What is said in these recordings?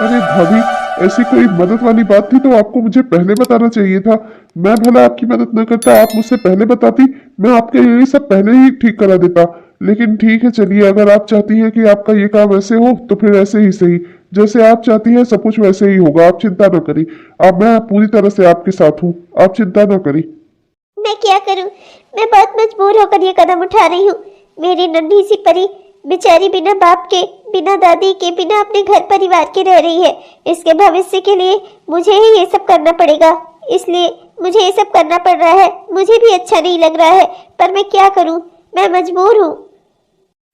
अरे भाभी, ऐसी कोई मदद वाली बात थी तो आपको मुझे पहले बताना चाहिए था। मैं भला आपकी मदद न करता, आप मुझसे पहले बताती, मैं आपके ये सब पहले ही ठीक करा देता। लेकिन ठीक है, चलिए, अगर आप चाहती हैं कि आपका ये काम ऐसे हो तो फिर ऐसे ही सही। जैसे आप चाहती हैं सब कुछ वैसे ही होगा, आप चिंता न करी। अब मैं पूरी तरह से आपके साथ हूँ, आप चिंता न करी। मैं क्या करूं? मैं बहुत मजबूर होकर ये कदम उठा रही हूँ। मेरी नन्ही सी परी बेचारी बिना बाप के, बिना दादी के, बिना अपने घर परिवार के रह रही है। इसके भविष्य के लिए मुझे ही ये सब करना पड़ेगा, इसलिए मुझे ये सब करना पड़ रहा है। मुझे भी अच्छा नहीं लग रहा है, पर मैं क्या करूं? मैं मजबूर हूँ।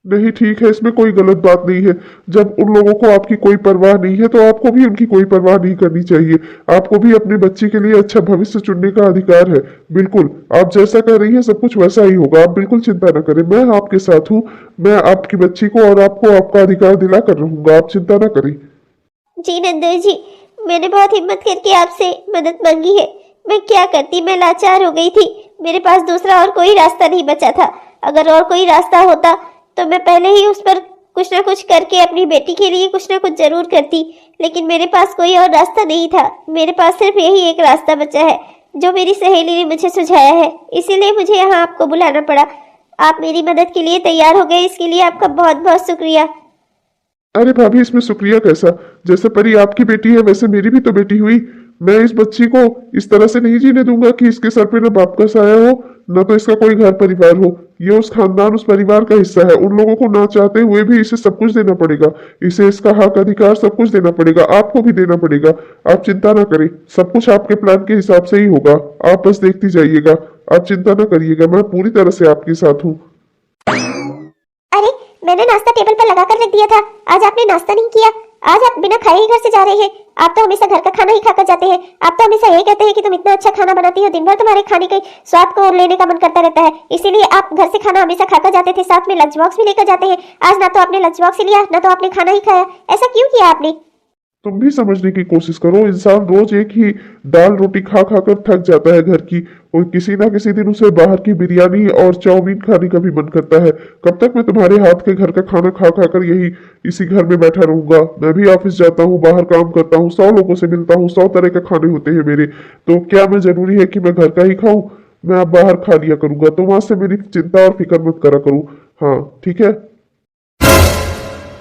नहीं, ठीक है, इसमें कोई गलत बात नहीं है। जब उन लोगों को आपकी कोई परवाह नहीं है तो आपको भी उनकी कोई परवाह नहीं करनी चाहिए। आपको भी अपने बच्चे के लिए अच्छा भविष्य चुनने का अधिकार है। बिल्कुल, आप जैसा कर रही हैं सब कुछ वैसा ही होगा, आप बिल्कुल चिंता न करें। मैं आपके साथ हूँ। मैं आपकी बच्ची को और आपको आपका अधिकार दिला कर रहूंगा, आप चिंता न करें। जी नंदू जी, मैंने बहुत हिम्मत करके आपसे मदद मांगी है। मैं क्या करती, मैं लाचार हो गई थी। मेरे पास दूसरा और कोई रास्ता नहीं बचा था। अगर और कोई रास्ता होता तो मैं पहले ही उस पर कुछ ना कुछ करके अपनी बेटी के लिए कुछ ना कुछ जरूर करती। लेकिन मेरे पास कोई और रास्ता नहीं था। मेरे पास सिर्फ यही एक रास्ता बचा है जो मेरी सहेली ने मुझे सुझाया है। इसीलिए मुझे यहाँ आपको बुलाना पड़ा। आप मेरी मदद के लिए तैयार हो गए, इसके लिए आपका बहुत बहुत शुक्रिया। अरे भाभी, इसमें शुक्रिया कैसा? जैसे परी आपकी बेटी है वैसे मेरी भी तो बेटी हुई। मैं इस बच्ची को इस तरह से नहीं जीने दूंगा कि इसके सर पे न बाप का साया हो, न तो इसका कोई घर परिवार हो। ये उस खानदान, उस परिवार का हिस्सा है। उन लोगों को ना चाहते हुए भी इसे सब कुछ देना पड़ेगा। इसे इसका हक अधिकार सब कुछ देना पड़ेगा, आपको भी देना पड़ेगा। आप चिंता ना करें, सब कुछ आपके प्लान के हिसाब से ही होगा। आप बस देखती जाइएगा, आप चिंता ना करिएगा, मैं पूरी तरह से आपके साथ हूँ। अरे, मैंने नाश्ता टेबल पर लगा कर रख दिया था। आज आपने नाश्ता नहीं किया। आज आप बिना खाए ही घर से जा रहे हैं। आप तो हमेशा घर का खाना ही खाकर जाते हैं। आप तो हमेशा यही कहते हैं कि तुम इतना अच्छा खाना बनाती हो, दिन भर तुम्हारे खाने के स्वाद को लेने का मन करता रहता है। इसीलिए आप घर से खाना हमेशा खाकर जाते थे, साथ में लंच बॉक्स भी लेकर जाते हैं। आज ना तो आपने लंच बॉक्स लिया, ना तो आपने खाना ही खाया। ऐसा क्यों किया आपने? तुम भी समझने की कोशिश करो। इंसान रोज एक ही दाल रोटी खा खा कर थक जाता है घर की, और किसी ना किसी दिन उसे बाहर की बिरयानी और चाउमीन खाने का भी मन करता है। कब तक मैं तुम्हारे हाथ के घर का खाना खा खा कर यही इसी घर में बैठा रहूंगा? मैं भी ऑफिस जाता हूँ, बाहर काम करता हूँ, 100 लोगों से मिलता हूँ, 100 तरह के खाने होते हैं मेरे। तो क्या मैं जरूरी है कि मैं घर का ही खाऊं? मैं अब बाहर खा लिया करूंगा, तो वहां से मेरी चिंता और फिक्र मत करा करूं। हाँ, ठीक है।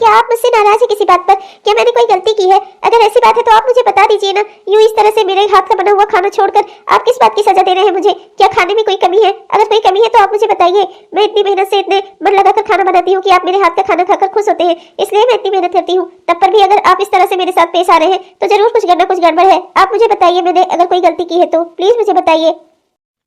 क्या आप मुझसे नाराज है किसी बात पर? क्या मैंने कोई गलती की है? अगर ऐसी बात है तो आप मुझे बता दीजिए ना। यूं इस तरह से मेरे हाथ का बना हुआ खाना छोड़कर आप किस बात की सजा दे रहे हैं मुझे? क्या खाने में कोई कमी है? अगर कोई कमी है तो आप मुझे बताइए। मैं इतनी मेहनत से, इतने मन लगाकर खाना बनाती हूँ कि आप मेरे हाथ का खाना खाकर खुश होते हैं, इसलिए मैं इतनी मेहनत करती हूँ। तब पर भी अगर आप इस तरह से मेरे साथ पेश आ रहे हैं तो जरूर कुछ करना कुछ गड़बड़ है। आप मुझे बताइए, मैंने अगर कोई गलती की है तो प्लीज मुझे बताइए।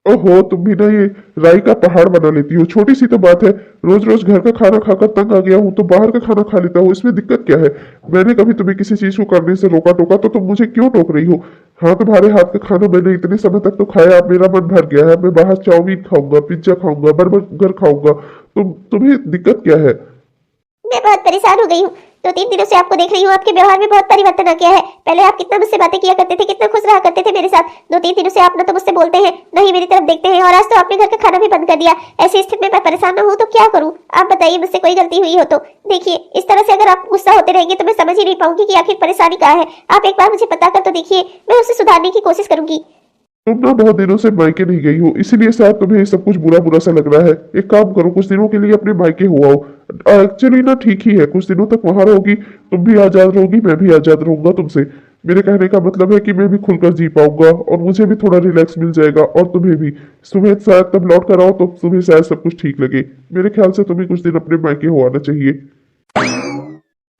ओहो, तुम भी ना ये राई का पहाड़ बना लेती हो। छोटी सी तो बात है, रोज रोज घर का खाना खाकर तंग आ गया हूँ तो बाहर का खाना खा लेता हूँ, इसमें दिक्कत क्या है? मैंने कभी तुम्हें किसी चीज को करने से रोका टोका तो तुम मुझे क्यों टोक रही हो? हाँ, तुम्हारे हाथ का खाना मैंने इतने समय तक तो खाया, अब मेरा मन भर गया है। मैं बाहर चाउमीन खाऊंगा, पिज्जा खाऊंगा, बर्गर खाऊंगा। तुम्हें दिक्कत क्या है? मैं बहुत परेशान हो गई हूँ। 2-3 दिनों से आपको देख रही हूँ, आपके व्यवहार में बहुत परिवर्तन आ गया है। पहले आप कितना मुझसे बातें किया करते थे, कितना खुश रहा करते थे मेरे साथ। 2-3 दिनों से आप न तो मुझसे बोलते हैं, न ही मेरी तरफ देखते हैं, और आज तो आपने घर का खाना भी बंद कर दिया। ऐसी स्थिति में मैं परेशान न हूँ तो क्या करूँ? आप बताइए, मुझसे कोई गलती हुई हो तो। देखिए, इस तरह से अगर आप गुस्सा होते रहेंगे तो मैं समझ ही नहीं पाऊंगी कि आखिर परेशानी क्या है। आप एक बार मुझे पता कर तो देखिए, मैं उसे सुधारने की कोशिश करूंगी। तुम ना बहुत दिनों से मायके नहीं गई हो, इसीलिए शायद तुम्हें ये सब कुछ बुरा बुरा सा लग रहा है। एक काम करो, कुछ दिनों के लिए अपने मायके हो आओ। एक्चुअली ना ठीक ही है, कुछ दिनों तक वहां रहोगी, तुम भी आजाद रहोगी, मैं भी आजाद रहूंगा तुमसे। मेरे कहने का मतलब है कि मैं भी खुलकर जी पाऊंगा और मुझे भी थोड़ा रिलैक्स मिल जाएगा, और तुम्हें भी। तुम्हें शायद तब लौट कर आओ तो तुम्हें शायद सब कुछ ठीक लगे। मेरे ख्याल से तुम्हें कुछ दिन अपने मायके हो आना चाहिए।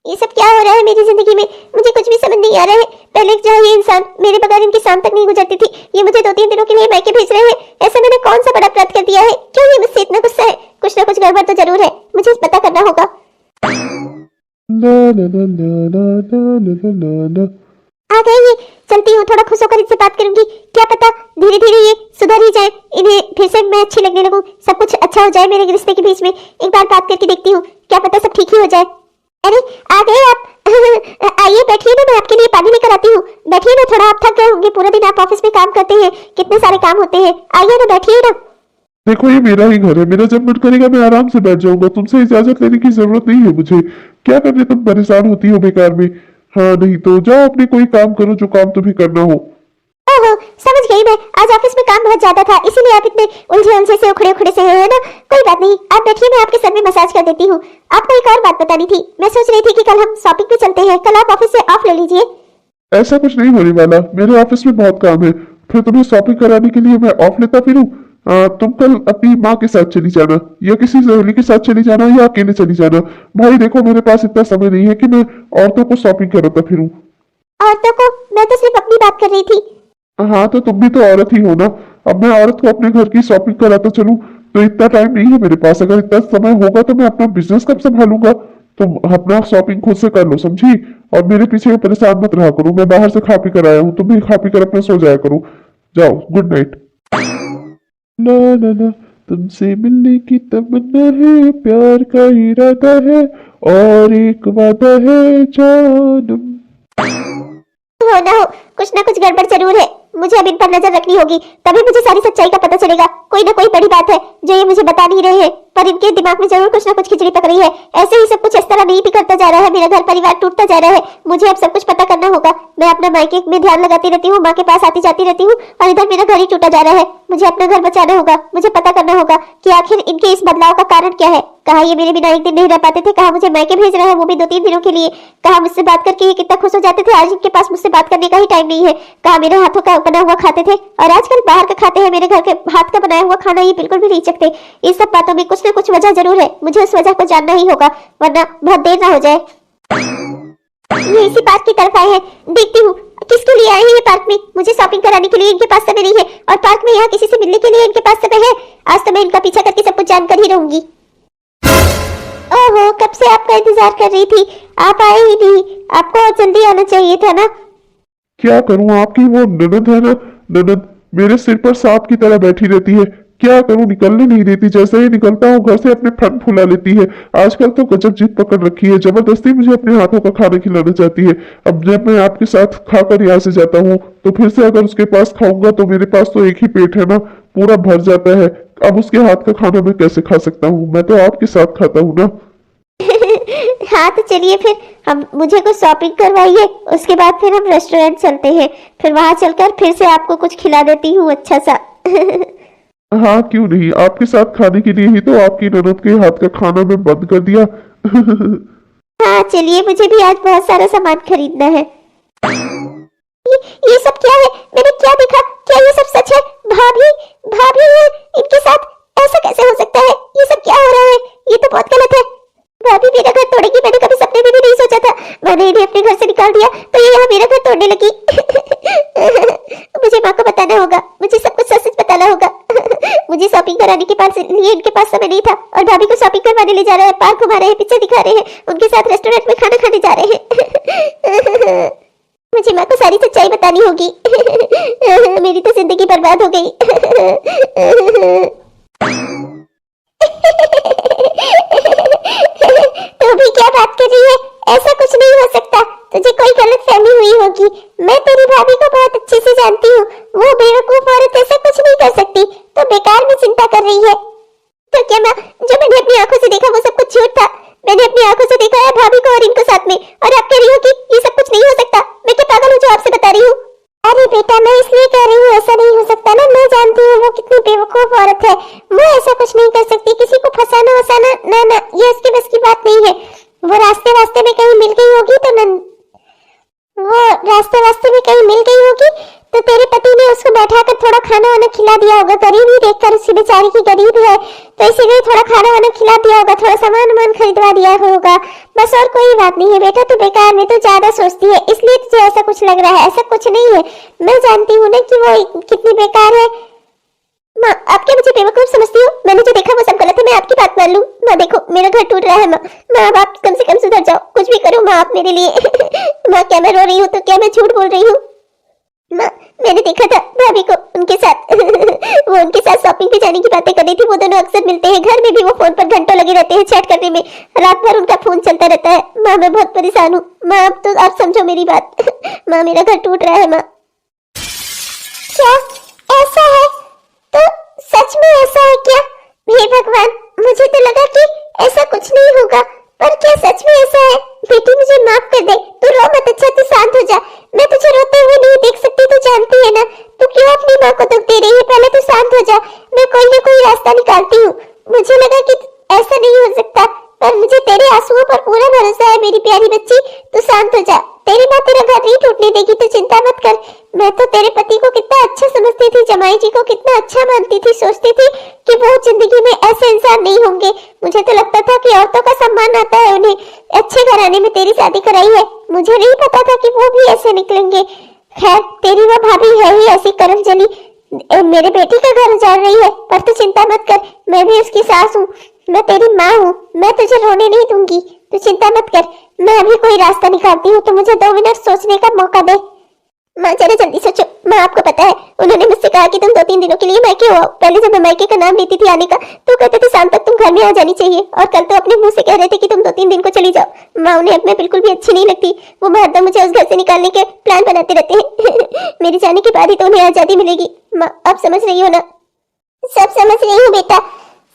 ये सब क्या हो रहा है मेरी जिंदगी में? मुझे कुछ भी समझ नहीं आ रहा है। पहले जहाँ ये इंसान मेरे बगैर इनकी शाम तक नहीं गुजरती थी, ये मुझे 2-3 दिनों के लिए मायके भेज रहे हैं। ऐसा मैंने कौन सा बड़ा अपराध कर दिया है? क्यों ये मुझसे इतना गुस्सा है? कुछ ना कुछ गड़बड़ तो जरूर है, मुझे पता करना होगा। ना ना ना ना ना ना ना ना ना। आ गए ये। चलती हूँ, थोड़ा खुश होकर इनसे बात करूंगी। क्या पता धीरे धीरे ये सुधर ही जाए, इन्हें फिर से मैं अच्छी लगने लगूं, सब कुछ अच्छा हो जाए मेरे रिश्ते के बीच में। एक बार बात करके देखती हूँ, क्या पता सब ठीक ही हो जाए। अरे, आ गए आप? आइए बैठिए ना, मैं आपके लिए पानी लेकर आती हूँ। बैठिए ना, थोड़ा आप थक गए होंगे, पूरा दिन आप ऑफिस में काम करते हैं, कितने सारे काम होते हैं। आइए ना, बैठिए ना। देखो, ये मेरा ही घर है, मेरा जब मन करेगा मैं आराम से बैठ जाऊंगा। तुमसे इजाजत लेने की जरूरत नहीं है मुझे। क्या करने तुम परेशान होती हो बेकार में? हाँ नहीं तो जाओ अपने कोई काम करो जो काम तुम्हें करना हो। ओहो, समझ गई मैं। आज ऑफिस में काम बहुत ज्यादा था, इसीलिए आप इतने उलझे से उखड़े उखड़े से है ना। कोई बात नहीं, आप बैठिए, मैं आपके सर में मसाज कर देती हूँ। आपको एक और बात बतानी थी। मैं सोच रही थी कि कल हम शॉपिंग पे चलते हैं। कल आप ऑफिस से ऑफ ले लीजिए। ऐसा कुछ नहीं होने वाला, मेरे ऑफिस में बहुत काम है, फिर तुम्हें शॉपिंग कराने के लिए मैं ऑफ लेता फिरूं। तुम कल अपनी माँ के साथ चली जाना, या किसी सहेली के साथ चली जाना, या अकेले चली जाना। भाई देखो, मेरे पास इतना समय नहीं है कि मैं औरतों को शॉपिंग कराता फिरूं। औरतों को? मैं तो सिर्फ अपनी बात कर रही थी। हाँ तो तुम भी तो औरत ही हो ना। अब मैं औरत को अपने घर की शॉपिंग कराता चलूं तो इतना टाइम नहीं है मेरे पास। अगर इतना समय होगा तो मैं अपना बिजनेस कब संभालूंगा। तुम अपना शॉपिंग खुद से कर लो, समझी। और मेरे पीछे परेशान मत रहा करो, मैं बाहर से खा पी कर आया हूँ, तुम भी खा पी कर अपना सो जाया करो। जाओ, गुड नाइट। ला ला ला, तुमसे मिलने की तमन्ना है, प्यार का इरादा है, और एक वादा है जानम। हो ना हो, कुछ ना कुछ गड़बड़ जरूर है। मुझे अब इन पर नजर रखनी होगी, तभी मुझे सारी सच्चाई का पता चलेगा। कोई ना कोई बड़ी बात है जो ये मुझे बता नहीं रहे हैं, पर इनके दिमाग में जरूर कुछ ना कुछ खिचड़ी पक रही है। ऐसे ही सब कुछ इस तरह नहीं बिखरता जा रहा है, मेरा घर परिवार टूटता जा रहा है। मुझे अब सब कुछ पता करना होगा। मैं अपना मायके में ध्यान लगाती रहती हूँ, माँ के पास आती जाती रहती हूँ, और इधर मेरा घर ही टूटा जा रहा है। मुझे अपना घर बचाना होगा। मुझे पता करना होगा कि आखिर इनके इस बदलाव का कारण क्या है। कहा ये मेरे बिना एक दिन नहीं रह पाते थे, कहा मुझे मायके भेज रहे हैं, वो भी 2-3 दिनों के लिए। कहा मुझसे बात करके ये कितना खुश हो जाते थे, आज इनके पास मुझसे बात करने का ही टाइम नहीं है। कहा मेरे हाथों का बना हुआ खाते थे, और आजकल बाहर का खाते हैं। मेरे घर के हाथ का बनाया हुआ खाना ये बिल्कुल भी नहीं चखते। इस सब बातों में कुछ न कुछ वजह जरूर है, मुझे उस वजह को जानना ही होगा, वरना बहुत देर ना हो जाए। ये इसी पार्क की तरफ आए हैं, देखती हूँ किसके लिए आए हैं ये पार्क में। मुझे शॉपिंग कराने के लिए इनके पास समय नहीं है, और पार्क में यहाँ किसी से मिलने के लिए इनके पास समय है। आज तो मैं इनका पीछा करके सब कुछ जानकर ही रहूंगी। ओहो, कब से आपका इंतजार कर रही थी, आप आए ही नहीं। आपको और जल्दी आना चाहिए था ना। क्या करूं, आपकी वो ननद है ना, ननद मेरे सिर पर सांप की तरह बैठी रहती है। क्या करूं, निकलने नहीं देती। जैसे ही निकलता हूँ घर से अपने फन फुला लेती है। आजकल तो गजब जिद पकड़ रखी है, जबरदस्ती मुझे अपने हाथों का खाना खिलाना चाहती है। अब जब मैं आपके साथ खाकर यहाँ से जाता हूँ तो फिर से अगर उसके पास खाऊंगा तो मेरे पास तो एक ही पेट है ना, पूरा भर जाता है। अब उसके हाथ का खाना मैं कैसे खा सकता हूँ, मैं तो आपके साथ खाता हूँ ना। हाँ तो चलिए फिर, हम मुझे कुछ शॉपिंग करवाइए, उसके बाद फिर हम रेस्टोरेंट चलते हैं। फिर वहां चलकर फिर से आपको कुछ खिला देती हूँ अच्छा सा। हाँ क्यों नहीं, आपके साथ खाने के लिए ही तो आपकी ननद के हाथ का खाना मैं बंद कर दिया। हाँ चलिए, मुझे भी आज बहुत सारा सामान खरीदना है। ये सब क्या है, मैंने क्या देखा, क्या ये सब सच है? भाभी, भाभी है इनके साथ, ऐसा कैसे हो सकता है? ये सब क्या हो रहा है? ये तो बहुत गलत है। भाभी मेरा घर तोड़ेगी, मैंने कभी सपने में भी नहीं सोचा था। मैंने इन्हें अपने घर से निकाल दिया तो ये यहाँ मेरा घर तोड़ने लगी। मुझे माँ को बताना होगा, मुझे सब कुछ सच सच बताना होगा। मुझे शॉपिंग कराने के पास लिए इनके पास समय नहीं था, और भाभी को शॉपिंग करवाने ले जा रहे हैं, पार्क घुमा रहे हैं, पिक्चर दिखा रहे हैं, उनके साथ रेस्टोरेंट में खाना खाने जा रहे हैं। मुझे माँ को सारी सच्चाई बतानी होगी। मेरी तो जिंदगी बर्बाद हो गई। तू भी क्या बात कर रही है? ऐसा कुछ नहीं हो सकता, तुझे कोई गलत फहमी हुई होगी। मैं तेरी भाभी को बहुत अच्छे से जानती हूँ, वो बेवकूफ औरत ऐसा कुछ नहीं कर सकती। तो बेकार में चिंता कर रही है। तो क्या माँ, जो मैंने अपनी आंखों से देखा वो सब कुछ झूठ था? मैंने अपनी आंखों से देखा है भाभी को और इनको साथ में, और आप कह रही हो कि ये सब कुछ नहीं हो सकता? मैं क्या पागल हूँ जो आपसे बता रही हूँ? अरे बेटा, मैं इसलिए कह रही हूँ ऐसा नहीं हो सकता ना। मैं जानती हूँ वो कितनी बेवकूफ औरत है, वो ऐसा कुछ नहीं कर सकती। किसी को फंसाना वसाना, ना ना, ये उसके बस की बात नहीं है। वो रास्ते रास्ते में कहीं मिल गई होगी तो वो रास्ते में कहीं मिल गई होगी तो तेरे पति ने उसको बैठाकर थोड़ा खाना वाना खिला दिया होगा। गरीबी देखकर उसकी बेचारी की गरीब है तो इसीलिए थोड़ा खाना वाना खिला दिया होगा, थोड़ा सामान वामान खरीदवा दिया होगा, बस। और कोई बात नहीं है बेटा, तू बेकार में तो ज्यादा सोचती है, इसलिए तुझे ऐसा कुछ लग रहा है। ऐसा कुछ नहीं है, मैं जानती हूँ ना कि वो कितनी बेकार है। माँ, आप क्या मुझे बेवकूफ समझती हो? मैंने जो देखा वो सब गलत है, मैं आपकी बात मान लूं? माँ देखो, मेरा घर टूट रहा है। माँ माँ, अब आप कम से कम सुधर जाओ, कुछ भी करो माँ आप मेरे लिए। माँ, क्या मैं रो रही हूँ तो क्या मैं झूठ बोल रही हूँ? माँ, मैंने देखा था भाभी को उनके साथ। वो उनके साथ शॉपिंग पे जाने की बातें कर रही थी। वो दोनों अक्सर मिलते हैं, घर में भी वो फोन पर घंटों लगे रहते हैं चैट करने में, रात भर उनका फोन चलता रहता है। माँ, मैं बहुत परेशान हूँ माँ, अब तो आप समझो मेरी बात। माँ, मेरा घर टूट रहा है माँ। क्या ऐसा है? तो सच में ऐसा है क्या? हे भगवान, मुझे तो लगा कि ऐसा कुछ नहीं होगा, पर क्या सच में ऐसा है? बेटी मुझे माफ कर दे, तू रो मत, अच्छा रास्ता निकालती हूँ। मुझे लगा कि ऐसा नहीं हो सकता, पर मुझे तेरे आंसुओं पर पूरा भरोसा है मेरी प्यारी बच्ची। तू शांत हो जा, तेरी माँ तेरा घर नहीं टूटने देगी, तू चिंता मत कर। मैं तो तेरे पति को कितना अच्छा समझती थी, जमाई जी को कितना अच्छा मानती थी, सोचती थी कि वो जिंदगी में ऐसे इंसान नहीं होंगे। मुझे तो लगता था कि औरतों का सम्मान आता है, उन्हें अच्छे घराने में तेरी शादी कराई है। मुझे नहीं पता था कि वो भी ऐसे निकलेंगे। खैर, तेरी वो भाभी है ही ऐसी करम जली, मेरे बेटी का घर उजाड़ रही है, पर तू चिंता मत कर, मैं भी उसकी सास हूँ, मैं तेरी माँ हूँ, मैं तुझे रोने नहीं दूंगी, तू चिंता मत कर। मैं अभी कोई रास्ता निकालती हूँ, तो मुझे 2 मिनट सोचने का मौका दे। माँ जरा जल्दी सोचो। माँ आपको पता है, उन्होंने मुझसे कहा कि तुम 2-3 दिनों के लिए मायके हो आओ। पहले जब मैं मायके का नाम लेती थी आने का, तो कहते थे शाम तक तुम घर में आ जानी चाहिए, और कल तो अपने मुंह से कह रहे थे कि तुम 2-3 दिन को चली जाओ। माँ उन्हें अब मैं बिल्कुल भी अच्छी नहीं लगती, वो हरदम मुझे उस घर से निकालने के प्लान बनाते रहते हैं। मेरे जाने के बाद ही तो उन्हें आजादी मिलेगी। माँ आप समझ रही हो ना? सब समझ रही हूँ बेटा,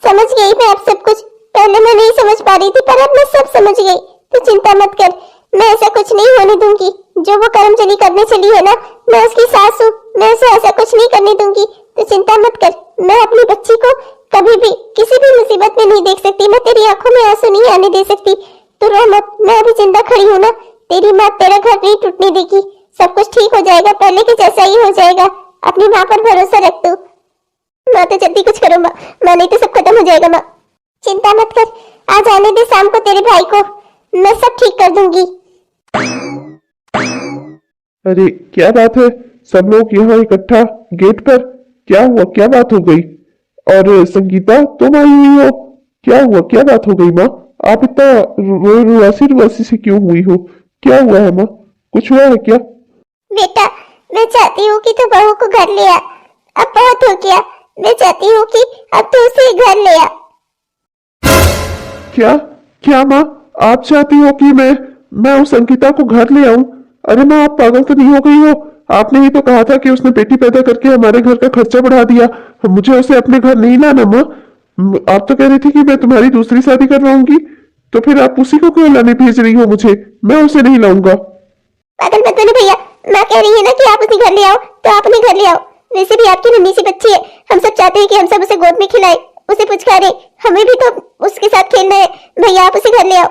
समझ गई मैं अब सब कुछ। पहले मैं नहीं समझ पा रही थी, पर अब मैं सब समझ गई। तू चिंता मत कर, मैं ऐसा कुछ नहीं होने दूंगी। जो वो कर्मजली करने चली है ना, मैं उसकी सास हूँ, मैं उसे ऐसा कुछ नहीं करने दूंगी। तू चिंता मत कर, मैं अपनी बच्ची को कभी भी किसी भी मुसीबत में नहीं देख सकती, मैं तेरी आंखों में आंसू नहीं आने दे सकती। तू रो मत, मैं अभी जिंदा खड़ी हूँ ना, तेरी माँ तेरा घर नहीं टूटने देगी, सब कुछ ठीक हो जाएगा, पहले के जैसा ही हो जाएगा। अपनी माँ पर भरोसा रख तू। माँ तो जल्दी कुछ करो माँ, नहीं तो सब खत्म हो जाएगा। माँ चिंता मत कर, आज आने दे शाम को तेरे भाई को, मैं सब ठीक कर दूंगी। अरे क्या बात है, सब लोग यहाँ इकट्ठा गेट पर, क्या हुआ, क्या बात हो गई? और संगीता तुम आई हुई हो, क्या हुआ, क्या बात हो गई माँ? आप इतना रुआसी रुआसी से क्यों हुई हो? क्या हुआ है माँ, कुछ हुआ है क्या? बेटा मैं चाहती हूँ कि तू बहू को घर ले आ, अब बहुत हो गया। मैं चाहती हूँ कि अब तू उसे घर ले आ। क्या क्या माँ, आप चाहती हो कि मैं उस अंकिता को घर ले आऊं? अरे माँ, आप पागल तो नहीं हो गई हो? आपने ही तो कहा था कि उसने बेटी पैदा करके हमारे घर का खर्चा बढ़ा दिया, मुझे उसे अपने घर नहीं लाना माँ। आप तो कह रही थी कि मैं तुम्हारी दूसरी शादी करवाऊंगी, तो फिर आप उसी को क्यों लाने भेज रही हो मुझे? मैं उसे नहीं लाऊंगा। पागल मत बनो भैया, माँ कह रही है ना कि आप उसे घर ले आओ, तो आप उन्हें घर ले आओ। वैसे भी आपकी नन्ही सी बच्ची है, हम सब चाहते हैं कि हम सब उसे गोद में खिलाएं, उसे पुचकारें, हमें भी तो उसके साथ खेलना है। भैया आप उसे घर ले आओ।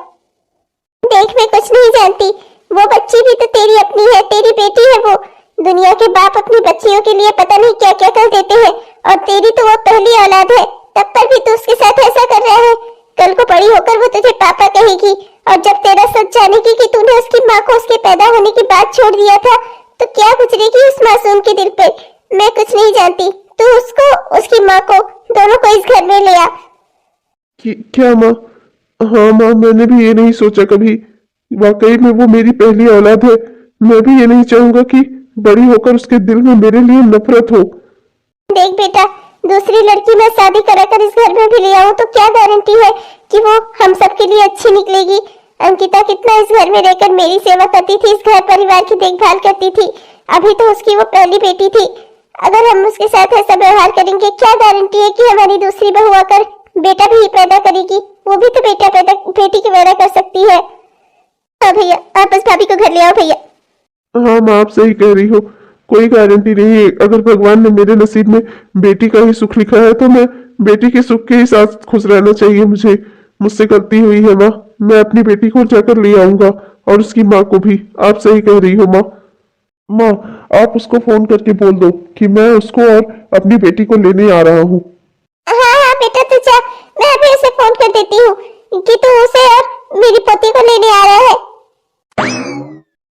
देख मैं कुछ नहीं जानती, वो बच्ची भी तो तेरी अपनी है, तेरी बेटी है वो। दुनिया के बाप अपनी बच्चियों के लिए पता नहीं क्या क्या कर देते हैं, और तेरी तो वो पहली औलाद है, तब पर भी तू उसके साथ ऐसा कर रहा है। कल को बड़ी होकर वो तुझे पापा कहेगी, और जब तेरा सच जानेगी कि तूने उसकी माँ को उसके पैदा होने के बाद छोड़ दिया था, तो क्या गुजरेगी उस मासूम के दिल पे। मैं कुछ नहीं जानती, तू उसको, उसकी माँ को, दोनों को इस घर में ले आ। क्या माँ? हाँ माँ, मैंने भी ये नहीं सोचा कभी, वाकई में वो मेरी पहली औलाद है। मैं भी ये नहीं चाहूंगा कि बड़ी होकर उसके दिल में मेरे लिए नफरत हो। देख बेटा, दूसरी लड़की मैं शादी कराकर इस घर में भी ले आऊं तो क्या गारंटी है कि वो हम सब के लिए अच्छी निकलेगी। अंकिता कितना इस घर में रहकर मेरी सेवा करती थी, इस घर परिवार की देखभाल करती थी, अभी तो उसकी वो पहली बेटी थी। अगर हम उसके साथ ऐसा व्यवहार करेंगे, क्या गारंटी है कि हमारी दूसरी बहू आकर बेटा भी पैदा करेगी, वो भी तो बेटी की पैदा कर सकती है। हाँ भैया, आप बस भाभी को घर ले आओ भैया। हाँ माँ, आप सही कह रही हो, कोई गारंटी नहीं है। अगर भगवान ने मेरे नसीब में बेटी का ही सुख लिखा है, तो मैं बेटी के सुख के ही साथ खुश रहना चाहिए। मुझसे गलती हुई है माँ, मैं अपनी बेटी को जाकर ले आऊंगा, और उसकी माँ को भी। आप सही कह रही हो माँ। माँ, आप उसको फोन करके बोल दो कि मैं उसको और अपनी बेटी को लेने आ रहा हूँ। हाँ हाँ बेटा तू जा, मैं अभी उसे फोन कर देती हूँ कि तू उसे और मेरी पोती को लेने आ रहा है।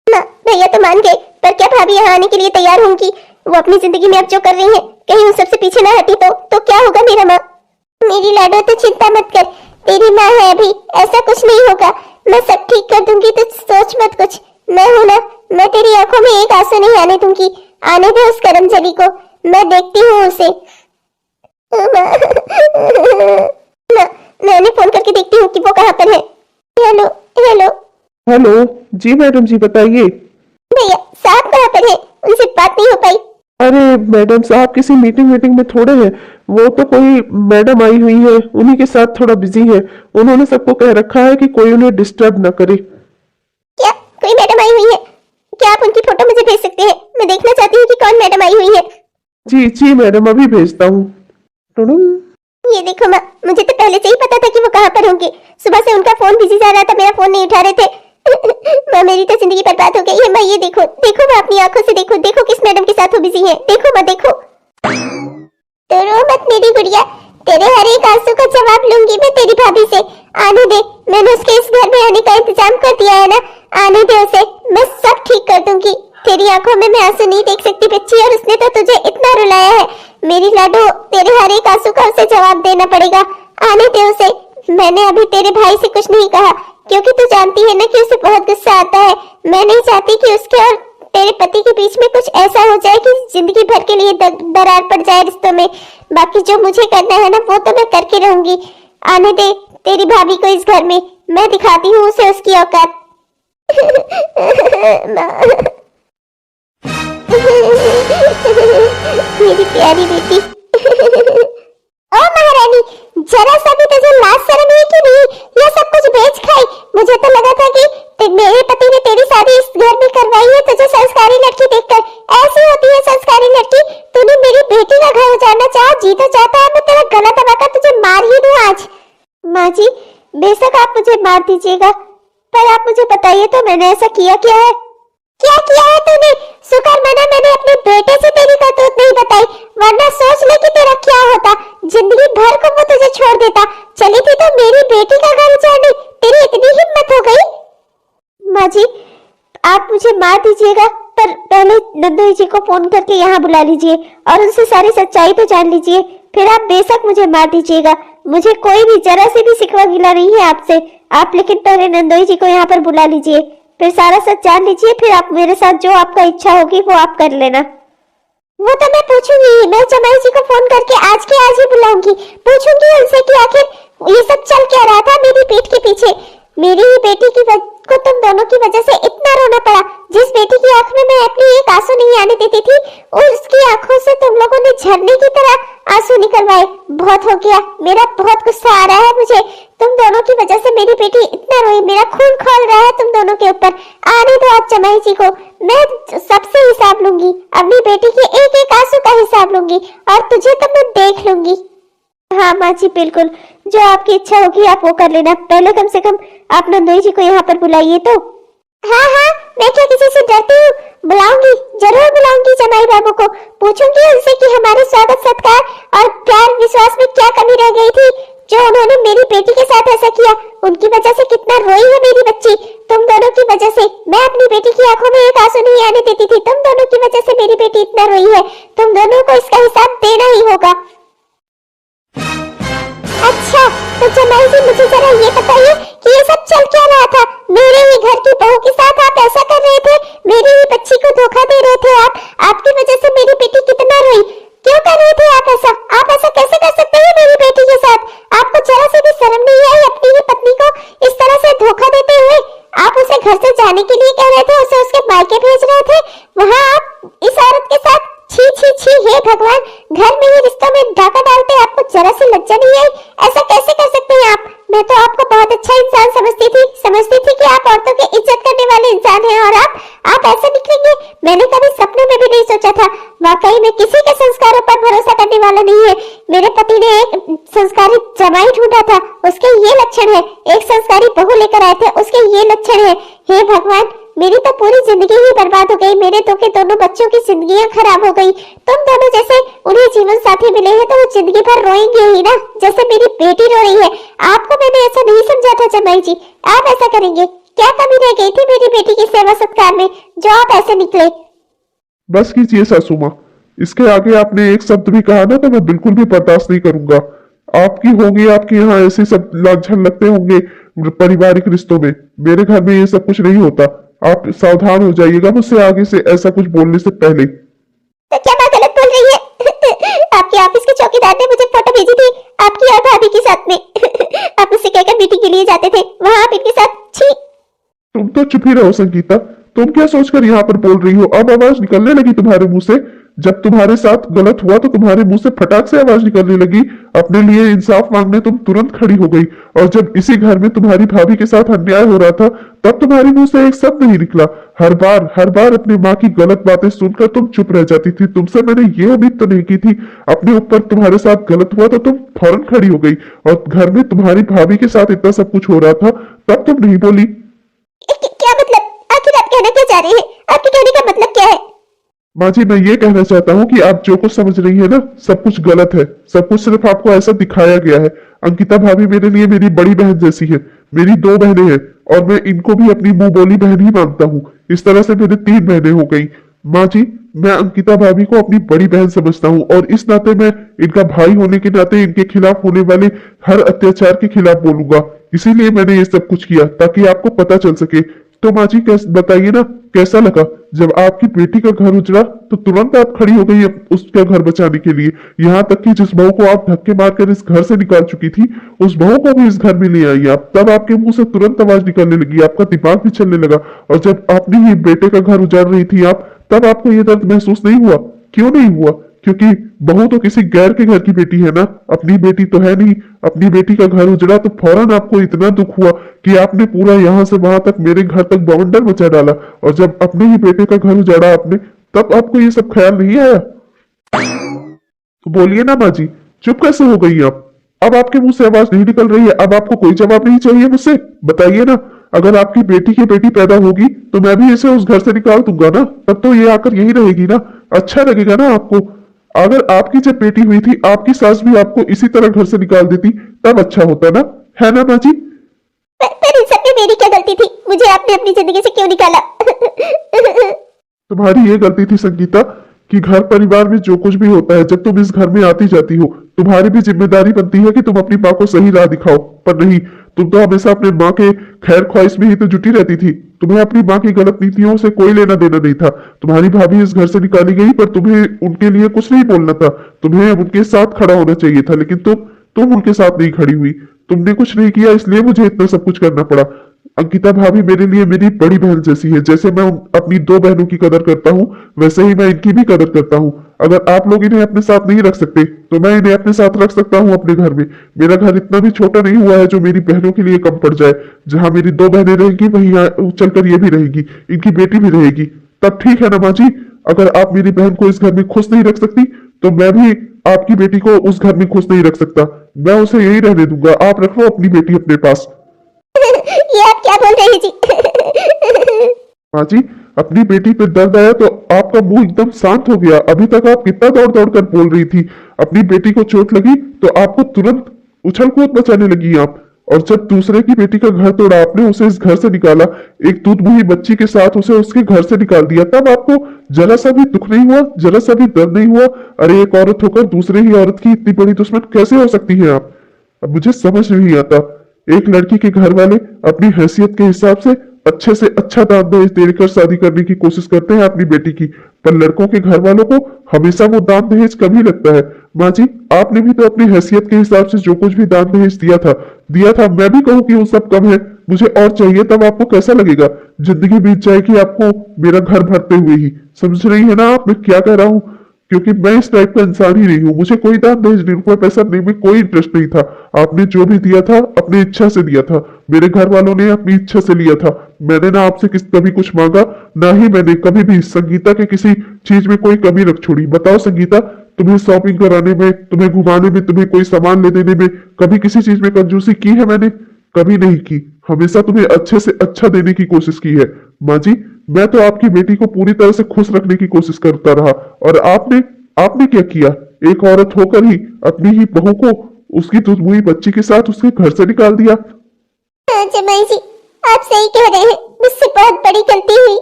माँ भैया तो मान गए, पर क्या भाभी यहाँ आने के लिए तैयार होंगी? वो अपनी जिंदगी में अब जो कर रही है, कहीं उन सबसे पीछे ना हटी तो क्या होगा मेरा माँ? मेरी लाडो तो चिंता मत कर, तेरी माँ है अभी, ऐसा कुछ नहीं होगा, मैं सब ठीक कर दूंगी, तो सोच मत कुछ। मैं हूं ना, मैं तेरी आंखों में एक आंसू नहीं आने दूंगी। आने दे उस करमजली को, मैं देखती हूँ उसे। मैं फोन करके देखती हूँ कि वो कहाँ पर है। हेलो हेलो हेलो, जी मैडम जी, बताइए। भैया साहब कहाँ पर है? उनसे बात नहीं हो पाई। अरे मैडम साहब किसी मीटिंग में थोड़े हैं, वो तो कोई मैडम आई हुई है, उन्हीं के साथ थोड़ा बिजी है। उन्होंने सबको कह रखा है कि कोई उन्हें डिस्टर्ब न करे। क्या कोई मैडम आई हुई है? क्या आप उनकी फोटो मुझे भेज सकते हैं? मैं देखना चाहती हूँ कि कौन मैडम आई हुई है। जी जी मैडम, अभी भेजता हूँ। ये देखो माँ, मुझे तो पहले से ही पता था कि वो कहाँ पर होंगे। सुबह से उनका फोन बिजी जा रहा था, मेरा फोन नहीं उठा रहे थे। माँ मेरी तो जिंदगी बर्बाद हो गई है माँ, ये देखो देखो माँ, अपनी आंखों से देखो, देखो किस मैडम के साथ वो बिजी है, देखो माँ देखो। तो रो मत मेरी गुड़िया, तेरे हर एक आंसू का जवाब लूंगी मैं तेरी भाभी से। आने दे, मैंने उसके इस घर में आने का इंतजाम कर दिया है ना, आने दे उसे, मैं सब ठीक कर दूंगी। तेरी आंखों में मैं आंसू नहीं देख सकती बच्ची, और उसने तो तुझे इतना रुलाया है मेरी लाडो, तेरे हर एक आंसू का उसे जवाब देना पड़ेगा। आने दे उसे। मैंने अभी तेरे भाई से कुछ नहीं कहा, क्योंकि तू जानती है ना कि उसे बहुत गुस्सा आता है। मैं नहीं चाहती कि उसके और तेरे पति के बीच में कुछ ऐसा हो जाए कि जिंदगी भर के लिए दरार पड़ जाए रिश्तों में। बाकी जो मुझे करना है ना वो तो मैं करके रहूंगी। आने दे तेरी भाभी को इस घर में, मैं दिखाती हूँ उसे उसकी औकात। मेरी प्यारी बेटी। ओ महारानी, जरा सा भी तुझे लाज शर्म है कि नहीं? ये सब कुछ बेच खाई। मुझे तो लगा था कि मेरे पति ने तेरी शादी इस घर में करवाई है तुझे संस्कारी लड़की देखकर। ऐसी होती है संस्कारी लड़की। तूने मेरी बेटी का घर उजाड़ना चाहा, जी तो चाहता है मैं तेरा गला दबाकर तुझे मार ही दूं आज। माँ जी, बेशक आप मुझे मार दीजिएगा, पर आप मुझे बताइए तो मैंने ऐसा किया क्या है? क्या किया है तूने? शुक्र मना मैंने अपने बेटे से तेरी करतूत नहीं बताई, वरना सोच ले कि तेरा क्या होता। जिंदगी भर को वो तुझे छोड़ देता। चली थी तो मेरी बेटी का घर उजाड़ने, तेरी इतनी हिम्मत हो गई? माँ जी, आप मुझे मार दीजिएगा, पर पहले नंदोई जी को फोन करके यहाँ बुला लीजिए और उनसे सारी सच्चाई तो जान लीजिए, फिर आप बेशक मुझे मार दीजिएगा। मुझे कोई भी जरा से भी शिकवा गिला नहीं है आपसे। आप लेकिन पहले नंदोई जी को यहाँ पर बुला लीजिए, फिर सारा सच जान लीजिए, फिर आप मेरे साथ जो आपका इच्छा होगी वो आप कर लेना। वो तो मैं पूछूंगी, मैं जमाई जी को फोन करके आज के आज ही बुलाऊंगी। पूछूंगी उनसे कि आखिर ये सब चल क्या रहा था मेरी पीठ के पीछे। मेरी ही बेटी को तुम दोनों की वजह से इतना रोना पड़ा। जिस बेटी की आंख में मैं अपनी एक आंसू नहीं आने देती थी, और उसकी आंखों से तुम लोगों ने झरने की तरह आंसू निकलवाए। बहुत हो गया, मेरा बहुत गुस्सा आ रहा है मुझे। तुम दोनों की वजह से मेरी बेटी इतना रोई, मेरा खून खौल रहा है तुम दोनों के ऊपर। आने दो आप जमाई जी को, मैं सबसे हिसाब लूंगी, अपनी बेटी के एक एक आंसू का हिसाब लूंगी, और तुझे तो मैं देख लूंगी। हाँ माँ जी, बिल्कुल, जो आपकी इच्छा होगी आप वो कर लेना। पहले कम से कम आप नंदोई जी को यहाँ पर बुलाइए तो। हाँ हाँ, मैं क्या किसी से डरती हूँ? बुलाऊंगी, जरूर बुलाऊंगी जमाई बाबू को। पूछूंगी उनसे कि हमारे स्वागत सत्कार और प्यार विश्वास में क्या कमी रह गई थी जो उन्होंने मेरी बेटी के साथ ऐसा किया। उनकी वजह से कितना रोई है मेरी बच्ची, तुम दोनों की वजह से। मैं अपनी बेटी की आंखों में एक आंसू नहीं आने देती थी, तुम दोनों की वजह से मेरी बेटी इतना रोई है। तुम दोनों को इसका हिसाब देना ही होगा। अच्छा, तो जमाई जी मुझे जरा ये बताइए कि ये सब चल क्या रहा था? मेरे ही घर की बहू के साथ आप ऐसा कर रहे थे, मेरी ही बच्ची को धोखा दे रहे थे आप। आपकी वजह से मेरी बेटी कितना रोई। क्यों कर रहे थे आप ऐसा? आप ऐसा कैसे कर सकते हैं मेरी बेटी के साथ? आपको जरा से भी शर्म नहीं आई अपनी ही पत्नी को इस तरह से धोखा देते हुए? आप उसे घर से जाने के लिए कह रहे थे, उसे उसके मायके भेज रहे थे, वहाँ आप इस औरत के साथ। छी छी छी, हे भगवान, घर में ही रिश्तों में डाका डालते आपको जरा सी लज्जा नहीं आई? ऐसा कैसे कर सकते हैं आप? मैं तो आपको बहुत अच्छा इंसान समझती थी कि आप औरतों की इज्जत करने वाले इंसान हैं, और आप ऐसे निकलेंगे? मैंने कभी सपने में भी नहीं सोचा था। वाकई में किसी के संस्कारों पर भरोसा करने वाला नहीं है। मेरे पति ने एक संस्कारी जमाई ढूंढा था, उसके ये लक्षण है। एक संस्कारी बहू लेकर आए थे, उसके ये लक्षण है। हे भगवान, मेरी तो पूरी जिंदगी ही बर्बाद हो गई। मेरे तो के दोनों बच्चों की जिंदगियां खराब हो गई। तुम दोनों जैसे उन्हें जीवन साथी मिले हैं तो वो जिंदगी भर रोएंगे ही ना, जैसे मेरी बेटी रो रही है। आपको मैंने ऐसा नहीं समझा था जमाई जी, आप ऐसा करेंगे? क्या कमी रह गई थी मेरी बेटी की सेवा सत्कार में जो आप ऐसे निकले? बस कीजिए सासू माँ, इसके आगे आपने एक शब्द भी कहा ना तो मैं बिल्कुल भी बर्दाश्त नहीं करूंगा। आपकी होंगी, आपके यहाँ ऐसे सब लांछन लगते होंगे पारिवारिक रिश्तों में। मेरे घर में ये सब कुछ नहीं होता। आप सावधान हो जाइएगा मुझसे आगे से ऐसा कुछ बोलने से पहले। तो क्या मैं गलत बोल रही है? आपके ऑफिस के चौकीदार ने मुझे फोटो भेजी थी आपकी और भाभी के साथ में। आप मुझसे कहकर मीटिंग के लिए जाते थे, वहाँ आप इनके साथ। छी! तुम तो चुप ही रहो संगीता, तुम क्या सोचकर यहाँ पर बोल रही हो? अब आवाज निकलने लगी तुम्हारे मुंह से। जब तुम्हारे साथ गलत हुआ तो तुम्हारे मुंह से फटाक से आवाज निकलने लगी, अपने लिए इंसाफ मांगने तुम तुरंत खड़ी हो गई। और जब इसी घर में तुम्हारी भाभी के साथ अन्याय हो रहा था तब तुम्हारे मुंह से एक शब्द नहीं निकला। हर बार अपनी माँ की गलत बातें सुनकर तुम चुप रह जाती थी। तुमसे मैंने ये उम्मीद तो नहीं की थी। अपने ऊपर तुम्हारे साथ गलत हुआ तो तुम फौरन खड़ी हो गई, और घर में तुम्हारी भाभी के साथ इतना सब कुछ हो रहा था तब तुम नहीं बोली। क्या मतलब? आखिर आप कहना क्या चाह रहे हैं? आपके कहने का मतलब क्या है? माँ जी, मैं ये कहना चाहता हूँ कि आप जो कुछ समझ रही है ना, सब कुछ गलत है। सब कुछ सिर्फ आपको ऐसा दिखाया गया है। अंकिता भाभी मेरे लिए मेरी बड़ी बहन जैसी है। मेरी 2 बहनें हैं और मैं इनको भी अपनी मुंह बोली बहन ही मानता हूँ। इस तरह से मेरी 3 बहनें हो गई। माँ जी, मैं अंकिता भाभी को अपनी बड़ी बहन समझता हूँ और इस नाते मैं इनका भाई होने के नाते इनके खिलाफ होने वाले हर अत्याचार के खिलाफ बोलूंगा। इसीलिए मैंने ये सब कुछ किया ताकि आपको पता चल सके। तो माँ जी, बताइए ना, कैसा लगा जब आपकी बेटी का घर उजड़ा तो तुरंत आप खड़ी हो गई उसका घर बचाने के लिए। यहाँ तक कि जिस बहू को आप धक्के मारकर इस घर से निकाल चुकी थी उस बहू को भी इस घर में ले आई आप। तब आपके मुंह से तुरंत आवाज निकलने लगी, आपका दिमाग भी चलने लगा। और जब अपने ही बेटे का घर उजाड़ रही थी आप, तब आपको ये दर्द महसूस नहीं हुआ? क्यों नहीं हुआ? क्योंकि बहू तो किसी गैर के घर की बेटी है ना, अपनी बेटी तो है नहीं। अपनी बेटी का घर उजड़ा तो फौरन आपको इतना दुख हुआ कि आपने पूरा यहाँ से वहां तक मेरे घर तक बवंडर मचा डाला। और जब अपने ही बेटे का घर उजाड़ा आपने, तब आपको ये सब ख्याल नहीं आया? तो बोलिए ना माँ जी, चुप कैसे हो गई आप? अब आपके मुंह से आवाज नहीं निकल रही है। अब आपको कोई जवाब नहीं चाहिए मुझसे? बताइए ना, अगर आपकी बेटी की बेटी पैदा होगी तो मैं भी इसे उस घर से निकाल दूंगा ना। तब तो ये आकर यही रहेगी ना, अच्छा लगेगा ना आपको? अगर आपकी जब बेटी हुई थी आपकी सास भी आपको इसी तरह घर से निकाल देती तब अच्छा होता ना, है ना माँ जी? पर इन सब में मेरी क्या गलती थी? मुझे आपने अपनी जिंदगी से क्यों निकाला? तुम्हारी ये गलती थी संगीता कि घर परिवार में जो कुछ भी होता है, जब तुम इस घर में आती जाती हो तुम्हारी भी जिम्मेदारी बनती है कि तुम अपनी माँ को सही राह दिखाओ। पर नहीं, तुम तो हमेशा अपने माँ के खैर ख्वाहिश में ही तो जुटी रहती थी। तुम्हें अपनी माँ की गलत नीतियों से कोई लेना देना नहीं था। तुम्हारी भाभी इस घर से निकाली गई पर तुम्हें उनके लिए कुछ नहीं बोलना था। तुम्हें उनके साथ खड़ा होना चाहिए था, लेकिन तुम उनके साथ नहीं खड़ी हुई। तुमने कुछ नहीं किया, इसलिए मुझे इतना सब कुछ करना पड़ा। अंकिता भाभी मेरे लिए मेरी बड़ी बहन जैसी है। जैसे मैं अपनी 2 बहनों की कदर करता हूँ वैसे ही मैं इनकी भी कदर करता हूँ। अगर आप लोग इन्हें अपने साथ नहीं रख सकते तो मैं इन्हें अपने साथ रख सकता हूँ अपने घर में। मेरा घर इतना भी छोटा नहीं हुआ है जो मेरी बहनों के लिए कम पड़ जाए। जहां मेरी 2 बहनें रहेंगी वहीं चलकर ये भी रहेगी, इनकी बेटी भी रहेगी। तब ठीक है ना माँ जी? अगर आप मेरी बहन को इस घर में खुश नहीं रख सकती तो मैं भी आपकी बेटी को उस घर में खुश नहीं रख सकता। मैं उसे यही रहने दूंगा। आप रखो अपनी बेटी अपने पास। ये आप क्या बोल रहे हैं जी? माँ जी, अपनी बेटी पे दर्द आया तो आपका मुंह एकदम शांत हो गया। अभी तक आप कितना दौड़ दौड़ कर बोल रही थी। अपनी बेटी को चोट लगी तो आपको तुरंत उछल कूद मचाने लगी आप। और जब दूसरे की बेटी का घर तोड़ा आपने, उसे इस घर से निकाला, एक दूध मुही बच्ची के साथ उसे उसके घर से निकाल दिया, तब आपको जरा सा भी दुख नहीं हुआ? जरा सा भी दर्द नहीं हुआ? अरे एक औरत होकर दूसरे ही औरत की इतनी बड़ी दुश्मन कैसे हो सकती है आप? अब मुझे समझ नहीं आता। एक लड़की के घर वाले अपनी हैसियत के हिसाब से अच्छे से अच्छा दान दहेज देकर शादी करने की कोशिश करते हैं अपनी बेटी की, पर लड़कों के घर वालों को हमेशा वो दान दहेज कम ही लगता है। माँ जी, आपने भी तो अपनी हैसियत के हिसाब से जो कुछ भी दान दहेज दिया था। मैं भी कहूँ कि वो सब कम है, मुझे और चाहिए, तब आपको कैसा लगेगा? जिंदगी बीत जाएगी आपको मेरा घर भरते हुए ही। समझ रही है ना आप मैं क्या कह रहा हूँ? क्योंकि मैं इस टाइप का इंसान ही नहीं हूँ। मुझे कोई दान दहेज रुपये पैसा देने में कोई इंटरेस्ट नहीं था। आपने जो भी दिया था अपनी इच्छा से दिया था। मेरे घर वालों ने अपनी इच्छा से लिया था। मैंने ना आपसे कभी कुछ मांगा, ना ही मैंने कभी भी संगीता के किसी चीज में कोई कमी रख छोड़ी। बताओ संगीता, तुम्हें शॉपिंग कराने में, तुम्हें घुमाने में, तुम्हें कोई सामान ले देने में कभी किसी चीज में कंजूसी की है मैंने? कभी नहीं की। हमेशा तुम्हें अच्छे से अच्छा देने की कोशिश की है। माँ जी, मैं तो आपकी बेटी को पूरी तरह से खुश रखने की कोशिश करता रहा, और आपने क्या किया? एक औरत होकर ही अपनी ही बहू को उसकी दुधमुही बच्ची के साथ उसके घर से निकाल दिया। जमाई जी, आप सही कह रहे हैं। मुझसे बहुत बड़ी गलती हुई।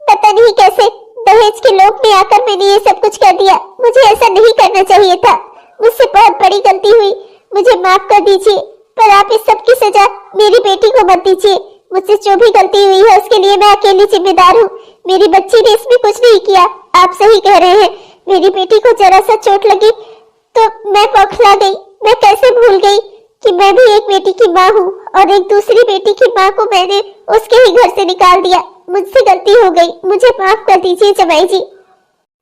पता नहीं कैसे दहेज के लोभ में आकर मैंने ये सब कुछ कर दिया। मुझे ऐसा नहीं करना चाहिए था। मुझसे बहुत बड़ी गलती हुई, मुझे माफ कर दीजिए। पर आप इस सब की सजा मेरी बेटी को मत दीजिए। मुझसे जो भी गलती हुई है उसके लिए मैं अकेली जिम्मेदार हूँ। मेरी बच्ची ने इसमें कुछ नहीं किया। आप सही कह रहे हैं। मेरी बेटी को जरा सा चोट लगी तो मैं बौखला गई। मैं कैसे भूल गई कि मैं भी एक बेटी की माँ हूँ, और एक दूसरी बेटी की माँ को मैंने उसके ही घर से निकाल दिया। मुझसे गलती हो गई, मुझे माफ कर दीजिए जमाई जी।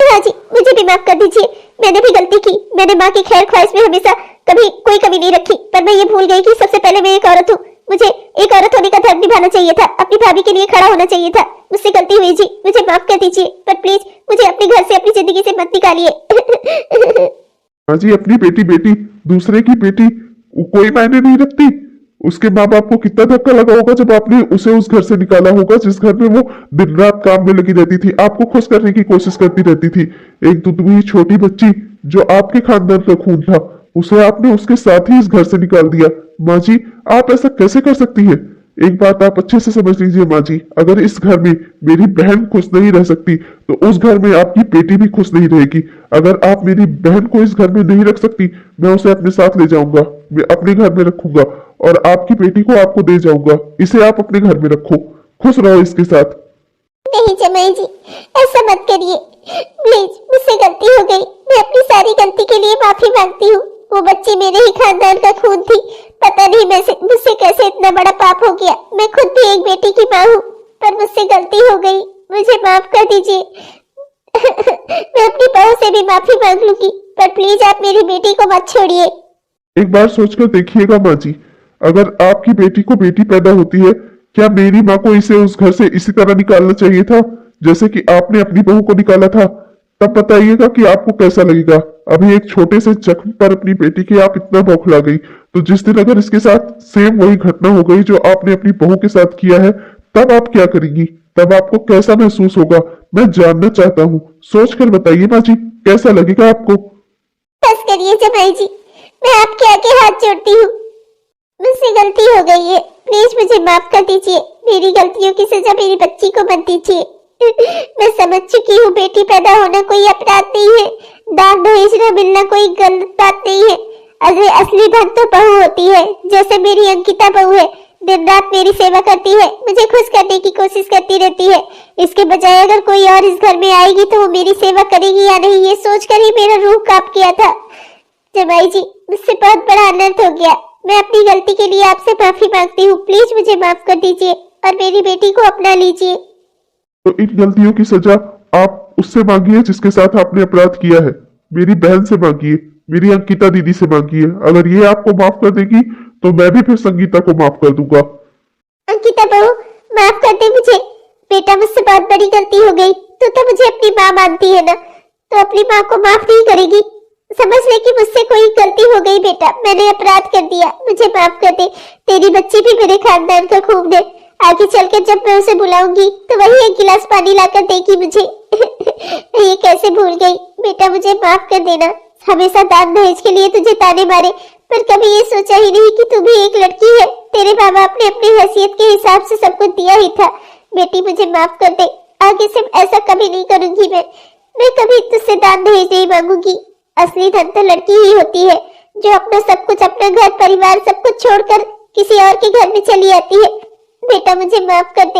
हाँ जी, मुझे भी माफ कर दीजिए। मैंने भी गलती की। मैंने माँ की खैर ख्वाहिश में हमेशा कभी कोई कमी नहीं रखी, पर मैं ये भूल गई कि सबसे पहले मैं एक औरत हूँ। मुझे एक औरत होने का धर्म निभाना चाहिए था, अपनी भाभी के लिए खड़ा होना चाहिए था। मुझसे गलती हुई जी, मुझे माफ कर दीजिए, पर प्लीज मुझे अपने घर से, अपनी जिंदगी से मत निकालिए। हाँ जी, अपनी बेटी बेटी, दूसरे की बेटी कोई मायने नहीं रखती। उसके माँ बाप को कितना धक्का लगा होगा जब आपने उसे उस घर से निकाला होगा जिस घर में वो दिन रात काम में लगी रहती थी, आपको खुश करने की कोशिश करती रहती थी। एक दुधुई छोटी बच्ची जो आपके खानदान का खून था, उसे आपने उसके साथ ही इस घर से निकाल दिया। माँ जी, आप ऐसा कैसे कर सकती है? एक बात आप अच्छे से समझ लीजिए माँ जी, अगर इस घर में मेरी बहन खुश नहीं रह सकती तो उस घर में आपकी बेटी भी खुश नहीं रहेगी। अगर आप मेरी बहन को इस घर में नहीं रख सकती, मैं उसे अपने साथ ले जाऊंगा, मैं अपने घर में रखूंगा और आपकी बेटी को आपको दे जाऊंगा। इसे आप अपने घर में रखो, खुश रहो इसके साथ। नहीं जमाई जी, ऐसा मत करिए प्लीज, मुझसे गलती हो गई। मैं अपनी सारी गलती के लिए माफी मांगती हूँ। वो बच्ची मेरे ही खानदान का खून थी। पता नहीं मुझसे कैसे इतना बड़ा पाप हो गया। मैं खुद भी एक बेटी की माँ हूँ, पर मुझसे गलती हो गई, मुझे माफ कर दीजिए। मैं अपनी बहू से भी माफी मांग लूंगी, पर प्लीज आप मेरी बेटी को मत छोड़िए। एक बार सोचकर देखिएगा माँ जी, अगर आपकी बेटी को बेटी पैदा होती है, क्या मेरी माँ को इसे उस घर से इसी तरह निकालना चाहिए था जैसे कि आपने अपनी बहू को निकाला था? तब बताइएगा कि आपको कैसा लगेगा। अभी एक छोटे से जख्म पर अपनी बेटी की आप इतना बौखला गई, तो जिस दिन अगर इसके साथ सेम वही घटना हो गई जो आपने अपनी बहू के साथ किया है, तब आप क्या करेंगी? तब आपको कैसा महसूस होगा? मैं जानना चाहता हूँ। सोच कर बताइए माँ जी, कैसा लगेगा आपको? बस करिए जमाई जी, मैं आपके आगे हाथ जोड़ती हूँ। मुझसे गलती हो गई है, प्लीज मुझे माफ कर दीजिए। मेरी गलतियों की सजा मेरी बच्ची को मत दीजिए। मैं समझ चुकी हूँ बेटी पैदा होना कोई अपराध नहीं है, दान दहेज न मिलना कोई गलत बात नहीं है। अरे असली धन तो बहू होती है, जैसे मेरी अंकिता बहू है, दिन रात मेरी सेवा करती है, मुझे खुश करने की कोशिश करती रहती है। इसके बजाय अगर कोई और इस घर में आएगी तो वो मेरी सेवा करेगी या नहीं, ये सोचकर ही मेरा रूह कांप गया था। जमाई जी, मुझसे बहुत बड़ा अनर्थ हो गया। मैं अपनी गलती के लिए आपसे माफी मांगती हूँ। प्लीज मुझे माफ कर दीजिए और मेरी बेटी को अपना लीजिए। तो इन गलतियों की सजा आप उससे मांगिए जिसके साथ आपने अपराध किया है। मेरी बहन से मांगिए, मेरी अंकिता दीदी से मांगिए। अगर ये आपको माफ कर देगी तो मैं भी फिर संगीता को माफ कर दूंगा। अंकिता बहू, माफ कर दे मुझे। बेटा, मुझसे बहुत बड़ी गलती हो गई। तो मुझे अपनी माँ मानती है ना, तो अपनी माँ को माफ नहीं करेगी? समझ ले कि मुझसे कोई गलती हो गई बेटा, मैंने अपराध कर दिया, मुझे माफ कर दे। तेरी बच्ची भी मेरे खानदान का खून है। आगे चलकर जब मैं उसे बुलाऊंगी तो वही एक गिलास पानी लाकर देगी मुझे। ये कैसे भूल गई? बेटा मुझे माफ कर देना। हमेशा दान दहेज के लिए तुझे ताने मारे, पर कभी ये सोचा ही नहीं कि तू भी एक लड़की है। तेरे माँ बाप ने अपनी हैसियत के हिसाब से सब कुछ दिया ही था। बेटी मुझे माफ कर दे, आगे से ऐसा कभी नहीं करूंगी। मैं कभी तुझसे दान दहेज नहीं मांगूंगी। असली धन तो लड़की ही होती है जो अपना सब कुछ, अपना घर परिवार सब कुछ छोड़कर किसी और के घर में चली आती है। बेटा मुझे माफ कर दे।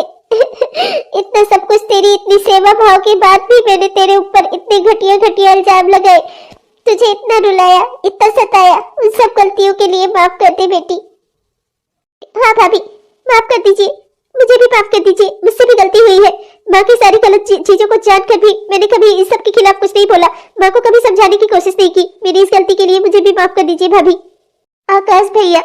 इतना सब कुछ, तेरी इतनी सेवा भाव के बाद भी मैंने तेरे ऊपर इतने घटिया घटिया इल्जाम लगाए, तुझे इतना रुलाया, इतना सताया। उन सब गलतियों के लिए माफ कर दे बेटी। हाँ भाभी, माफ कर दीजिए, मुझे भी माफ कर दीजिए। मुझसे भी गलती हुई है। माँ की सारी गलत चीजों को जानकर भी मैंने कभी इस सब के खिलाफ कुछ नहीं बोला, माँ को कभी समझाने की कोशिश नहीं की। मेरी इस गलती के लिए मुझे भी माफ कर दीजिए भाभी। आकाश भैया,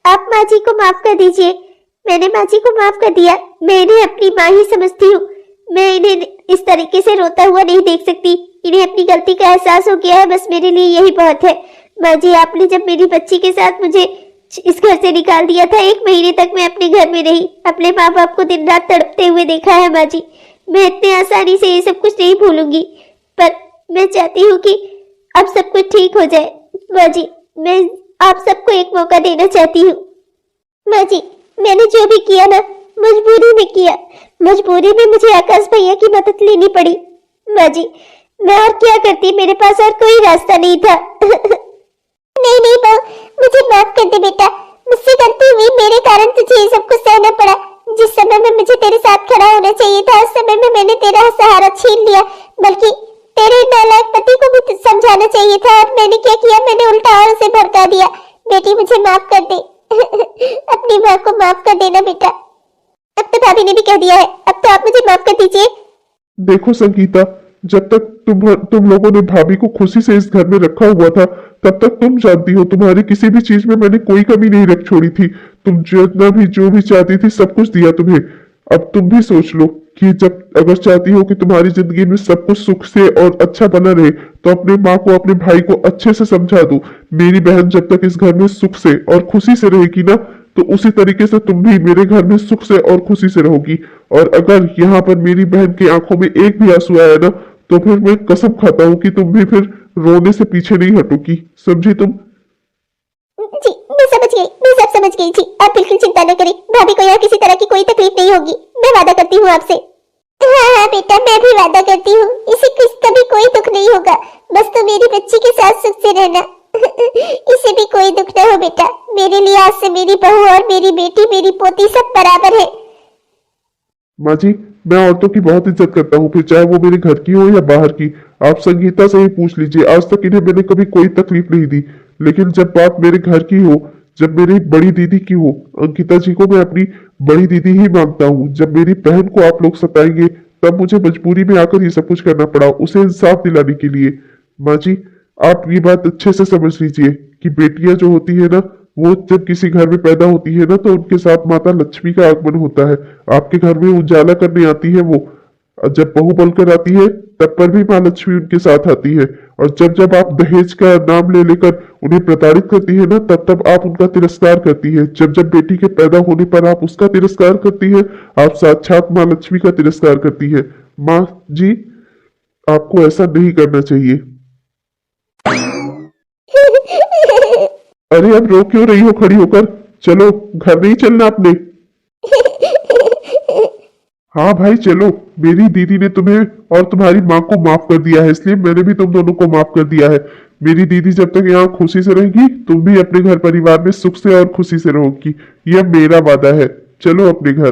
आप माँ जी को माफ कर दीजिए। मैंने माँ जी को माफ कर दिया। मैं इन्हें अपनी माँ ही समझती हूँ। मैं इन्हें इस तरीके से रोता हुआ नहीं देख सकती। इन्हें अपनी गलती का एहसास हो गया है, बस मेरे लिए यही बहुत है। माँ जी, आपने जब मेरी बच्ची के साथ मुझे इस घर से निकाल दिया था, 1 महीने तक मैं अपने घर में रही, अपने माँ बाप को दिन रात तड़पते हुए देखा है। माँ जी, मैं इतने आसानी से ये सब कुछ नहीं भूलूंगी, पर मैं चाहती हूँ कि अब सब कुछ ठीक हो जाए। माँ जी, मैं आप सबको एक मौका देना चाहती हूँ। माँ जी, मैंने जो भी किया ना, मजबूरी में किया। मजबूरी में मुझे आकाश भैया की मदद लेनी पड़ी। माँ जी, मैं और क्या करती, मेरे पास और कोई रास्ता नहीं था। नहीं नहीं बहू, मुझे माफ कर दे बेटा। मुझसे गलती हुई, मेरे कारण तुझे ये सब कुछ सहना पड़ा। जिस समय में मुझे तेरे साथ खड़ा होना चाहिए था, उस समय में मैंने तेरा सहारा छीन लिया। बल्कि तेरे नालायक पति को भी समझाना चाहिए था, और मैंने क्या किया, मैंने उल्टा और उसे भड़का दिया। बेटी मुझे माफ कर दे। अपनी माँ को माफ कर देना बेटा। अब तो भाभी ने भी कह दिया है, अब तो आप मुझे माफ कर दीजिए। देखो संगीता, जब तक तुम लोगों ने भाभी को खुशी से इस घर में रखा हुआ था, तब तक तुम जानती हो तुम्हारी किसी भी चीज में मैंने कोई कमी नहीं रख छोड़ी थी। तुम जितना भी जो भी चाहती थी सब कुछ दिया तुम्हें। अब तुम भी सोच लो कि जब अगर चाहती हो कि तुम्हारी जिंदगी में सब कुछ सुख से और अच्छा बना रहे, तो अपने माँ को अपने भाई को अच्छे से समझा दो। मेरी बहन जब तक इस घर में सुख से और खुशी से रहेगी ना, तो उसी तरीके से तुम भी मेरे घर में सुख से और खुशी से रहोगी। और अगर यहाँ पर मेरी बहन की आंखों में एक भी आंसू आया ना, तो फिर मैं कसम खाता हूँ कि तुम भी फिर रोने से पीछे नहीं हटोगी। समझी तुम? जी मैं सब समझ गई जी। आप बिल्कुल चिंता न करें, भाभी को यहाँ किसी तरह की कोई तकलीफ नहीं होगी। मैं वादा करती हूँ आपसे। हाँ हाँ बेटा, मैं भी वादा करती हूँ, इसे कभी कोई दुख नहीं होगा। बस तो मेरी बच्ची के साथ सुख से रहना। इसे भी कोई दुख न हो बेटा। मेरे लिए आज से मेरी बहू और मेरी बेटी, मेरी पोती सब बराबर है। माँ जी, मैं औरतों की बहुत इज्जत करता हूँ, फिर चाहे वो मेरे घर की हो या बाहर की। आप संगीता से ही पूछ लीजिए, आज तक इन्हें मैंने कभी कोई तकलीफ नहीं दी। लेकिन जब बात मेरे घर की हो, जब मेरी बड़ी दीदी की हो, अंकिता जी को मैं अपनी बड़ी दीदी ही मानता हूँ। जब मेरी बहन को आप लोग सताएंगे, तब मुझे मजबूरी में आकर ये सब कुछ करना पड़ा, उसे इंसाफ दिलाने के लिए। माँ जी, आप ये बात अच्छे से समझ लीजिए कि बेटियां जो होती है ना, वो जब किसी घर में पैदा होती है ना, तो उनके साथ माता लक्ष्मी का आगमन होता है। आपके घर में उजाला करने आती है वो। जब बहू बनकर आती है, तब पर भी माँ लक्ष्मी उनके साथ आती है। और जब जब आप दहेज का नाम ले लेकर उन्हें प्रताड़ित करती है ना, तब तब आप उनका तिरस्कार करती है। जब जब बेटी के पैदा होने पर आप उसका तिरस्कार करती है, आप साक्षात माँ लक्ष्मी का तिरस्कार करती है। माँ जी, आपको ऐसा नहीं करना चाहिए। अरे अब रो क्यों रही हो खड़ी होकर? चलो, घर नहीं चलना आपने? हाँ भाई चलो, मेरी दीदी ने तुम्हें और तुम्हारी माँ को माफ कर दिया है, इसलिए मैंने भी तुम दोनों को माफ कर दिया है। मेरी दीदी जब तक यहाँ खुशी से रहेगी, तुम भी अपने घर परिवार में सुख से और खुशी से रहोगी। यह मेरा वादा है। चलो अपने घर।